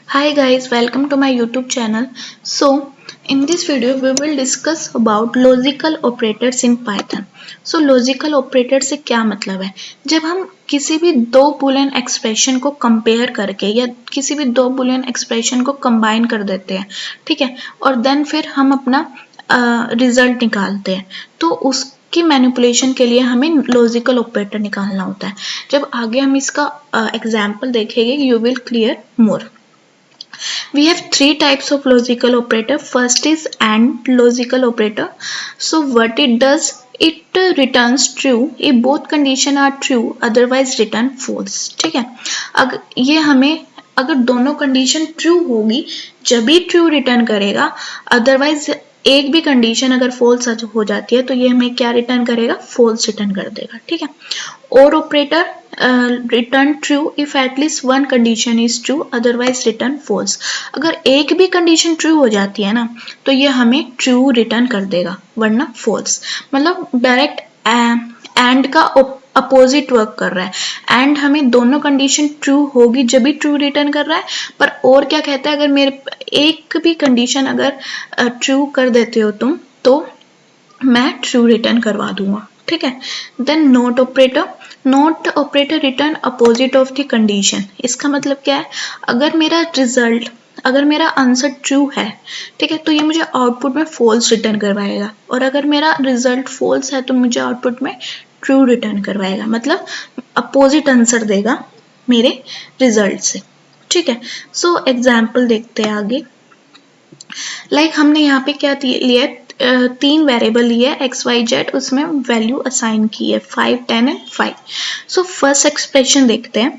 Hi guys, welcome to my YouTube channel. So, in this video we will discuss about logical operators in Python. So, logical operator से क्या मतलब है? जब हम किसी भी दो बूलियन एक्सप्रेशन को कंपेयर करके या किसी भी दो बूलियन एक्सप्रेशन को कंबाइन कर देते हैं, ठीक है, और देन फिर हम अपना रिजल्ट निकालते हैं, तो उसकी मैनिपुलेशन के लिए हमें लॉजिकल ऑपरेटर निकालना होता है. जब आगे हम इसका एग्जाम्पल देखेंगे, you will clear more. We have three types of logical operator. First is AND logical operator. So what it does, it returns true if both condition are true, otherwise return false. ठीक है, अगर ये हमें अगर दोनों condition true होगी जब भी ट्रू रिटर्न करेगा, अदरवाइज एक भी कंडीशन अगर फॉल्स हो जाती है तो ये हमें क्या रिटर्न करेगा, फॉल्स रिटर्न कर देगा. ठीक है, or operator return true if at least one condition is true, otherwise return false. अगर एक भी कंडीशन ट्रू हो जाती है ना तो ये हमें ट्रू रिटर्न कर देगा, वरना फॉल्स. मतलब डायरेक्ट एंड का अपोजिट वर्क कर रहा है. एंड हमें दोनों कंडीशन ट्रू होगी जब भी ट्रू रिटर्न कर रहा है, पर और क्या कहता है, अगर मेरे एक भी कंडीशन अगर ट्रू कर देते हो तुम तो मैं ट्रू रिटर्न करवा दूंगा. ठीक है, then not operator. Not operator return opposite of the condition. इसका मतलब क्या है, अगर मेरा रिजल्ट, अगर मेरा आंसर ट्रू है, ठीक है, तो ये मुझे आउटपुट में फॉल्स रिटर्न करवाएगा, और अगर मेरा रिजल्ट फॉल्स है तो मुझे आउटपुट में ट्रू रिटर्न करवाएगा. मतलब अपोजिट आंसर देगा मेरे रिजल्ट से. ठीक है, सो एग्जाम्पल देखते हैं आगे. लाइक हमने यहाँ पे क्या लिया, तीन वेरिएबल लिए एक्स वाई जेड, उसमें वैल्यू असाइन की है 5, 10 एंड 5. सो फर्स्ट एक्सप्रेशन देखते हैं.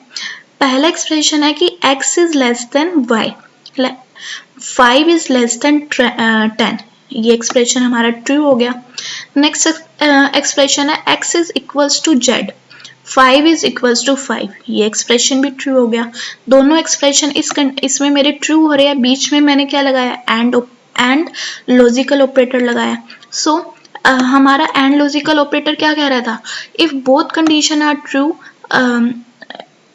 पहला एक्सप्रेशन है कि x is less than y, 5 is less than 10. ये एक्सप्रेशन हमारा ट्रू हो गया. नेक्स्ट एक्सप्रेशन है x is equals to z, 5 is equals to 5. ये एक्सप्रेशन भी ट्रू हो गया. दोनों एक्सप्रेशन इसमें मेरे ट्रू हो रहे हैं. बीच में मैंने क्या लगाया, एंड लॉजिकल ऑपरेटर लगाया. सो हमारा एंड लॉजिकल ऑपरेटर क्या कह रहा था, if both condition are true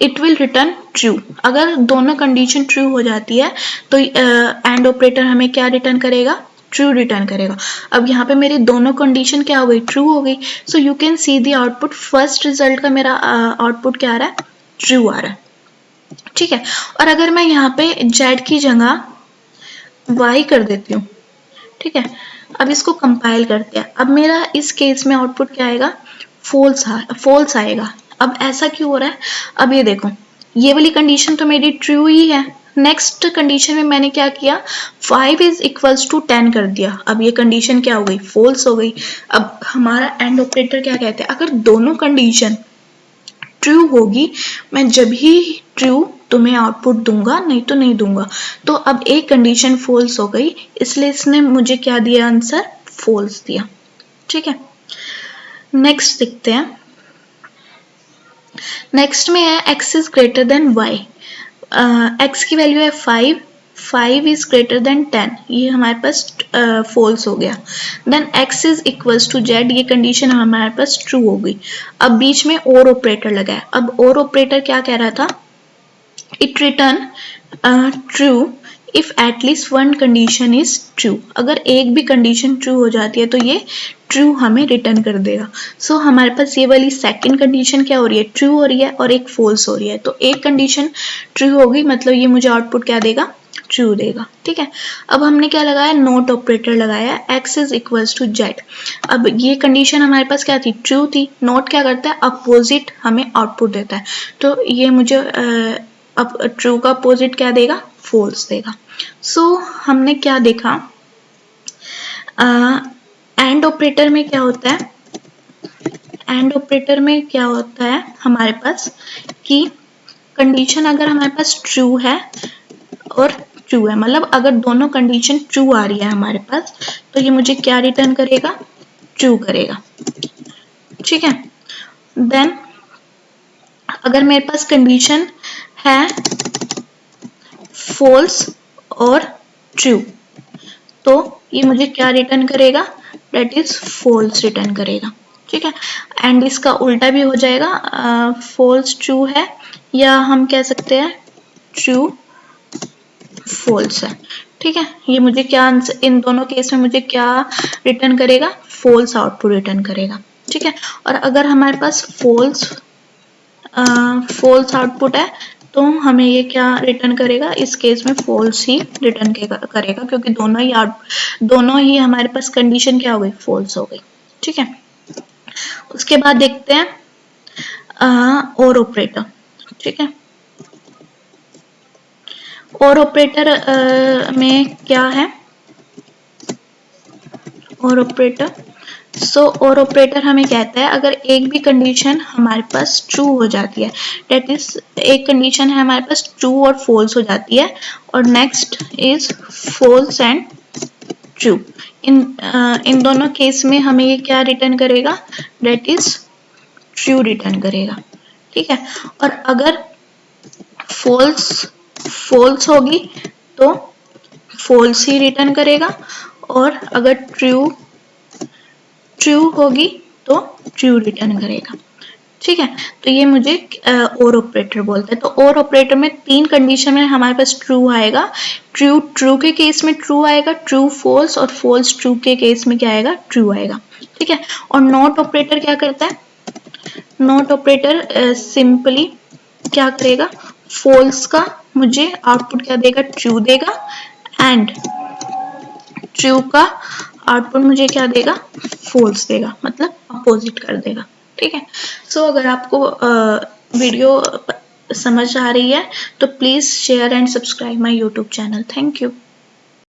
it will return true. अगर दोनों कंडीशन ट्रू हो जाती है तो एंड ऑपरेटर हमें क्या रिटर्न करेगा, ट्रू रिटर्न करेगा. अब यहाँ पे मेरी दोनों कंडीशन क्या हो गई, ट्रू हो गई. So you can see the output. First result का मेरा आउटपुट क्या आ रहा है, ट्रू आ रहा है. ठीक है, और अगर मैं यहाँ पे जेड की जगह y कर देती हूँ, ठीक है, अब इसको कंपाइल करते हैं. अब मेरा इस केस में आउटपुट क्या आएगा, फॉल्स आएगा. अब ऐसा क्यों हो रहा है, अब ये देखो, ये वाली कंडीशन तो मेरी ट्रू ही है. नेक्स्ट कंडीशन में मैंने क्या किया, 5 इज इक्वल्स टू 10 कर दिया. अब ये कंडीशन क्या हो गई, फॉल्स हो गई. अब हमारा एंड ऑपरेटर क्या कहते हैं, अगर दोनों कंडीशन ट्रू होगी, मैं जब ही ट्रू तुम्हें आउटपुट दूंगा, नहीं तो नहीं दूंगा. तो अब एक कंडीशन फॉल्स हो गई, इसलिए इसने मुझे क्या दिया, आंसर फॉल्स दिया. ठीक है, नेक्स्ट देखते हैं. नेक्स्ट में है x is greater than y. x की वैल्यू है 5, 5 इज ग्रेटर देन 10. ये हमारे पास फॉल्स हो गया. Then x is equals to z, ये कंडीशन हमारे पास ट्रू हो गई. अब बीच में और ऑपरेटर लगा है. अब और ऑपरेटर क्या कह रहा था, it return true if at least one condition is true. अगर एक भी कंडीशन ट्रू हो जाती है तो ये ट्रू हमें रिटर्न कर देगा. सो हमारे पास ये वाली सेकंड कंडीशन क्या हो रही है, ट्रू हो रही है, और एक फॉल्स हो रही है. तो एक कंडीशन ट्रू होगी, मतलब ये मुझे आउटपुट क्या देगा, ट्रू देगा. ठीक है, अब हमने क्या लगाया, नोट ऑपरेटर लगाया, x is equals to z. अब ये कंडीशन हमारे पास क्या थी, ट्रू थी. नोट क्या करता है, अपोजिट हमें आउटपुट देता है. तो ये मुझे अब ट्रू का अपोजिट क्या देगा, फॉल्स देगा. सो हमने क्या देखा, एंड ऑपरेटर में क्या होता है, एंड ऑपरेटर में क्या होता है हमारे पास कि कंडीशन अगर हमारे पास ट्रू है और ट्रू है, मतलब अगर दोनों कंडीशन ट्रू आ रही है हमारे पास, तो ये मुझे क्या रिटर्न करेगा, ट्रू करेगा. ठीक है, देन अगर मेरे पास कंडीशन है फॉल्स और ट्रू, तो ये मुझे क्या रिटर्न करेगा, दैट इज फॉल्स रिटर्न करेगा. ठीक है, एंड इसका उल्टा भी हो जाएगा, फॉल्स ट्रू है, या हम कह सकते हैं ट्रू फॉल्स है। ठीक है, ये मुझे क्या आंसर, इन दोनों केस में मुझे क्या रिटर्न करेगा, फॉल्स आउटपुट रिटर्न करेगा। ठीक है, और अगर हमारे पास फॉल्स आउटपुट है तो हमें ये क्या रिटर्न करेगा, इस केस में फॉल्स ही रिटर्न करेगा, क्योंकि दोनों ही हमारे पास कंडीशन क्या हो गई, फॉल्स हो गई। ठीक है, उसके बाद देखते हैं और ऑपरेटर। ठीक है, और ऑपरेटर में क्या है, और ऑपरेटर, और ऑपरेटर हमें कहता है अगर एक भी कंडीशन हमारे पास ट्रू हो जाती है, डेट इज एक कंडीशन है हमारे पास ट्रू और फॉल्स हो जाती है, और next is false and true, इन दोनों केस में हमें ये क्या रिटर्न करेगा, डेट इज ट्रू रिटर्न करेगा। ठीक है, और अगर फॉल्स होगी तो फॉल्स ही रिटर्न करेगा, और अगर ट्रू होगी तो ट्रू रिटर्न करेगा। ठीक है, तो ये मुझे और ऑपरेटर बोलते हैं। तो और ऑपरेटर में तीन कंडीशन में हमारे पास ट्रू आएगा, ट्रू के केस में ट्रू आएगा, ट्रू फॉल्स, और फॉल्स ट्रू के केस में क्या आएगा, ट्रू आएगा। ठीक है, और नॉट ऑपरेटर क्या करता है, नॉट ऑपरेटर सिंपली क्या करेगा, फॉल्स का मुझे आउटपुट क्या देगा, ट्रू देगा, एंड ट्रू का आउटपुट मुझे क्या देगा, फॉल्स देगा, मतलब अपोजिट कर देगा। ठीक है, सो अगर आपको वीडियो समझ आ रही है तो please share and subscribe my YouTube channel. Thank you.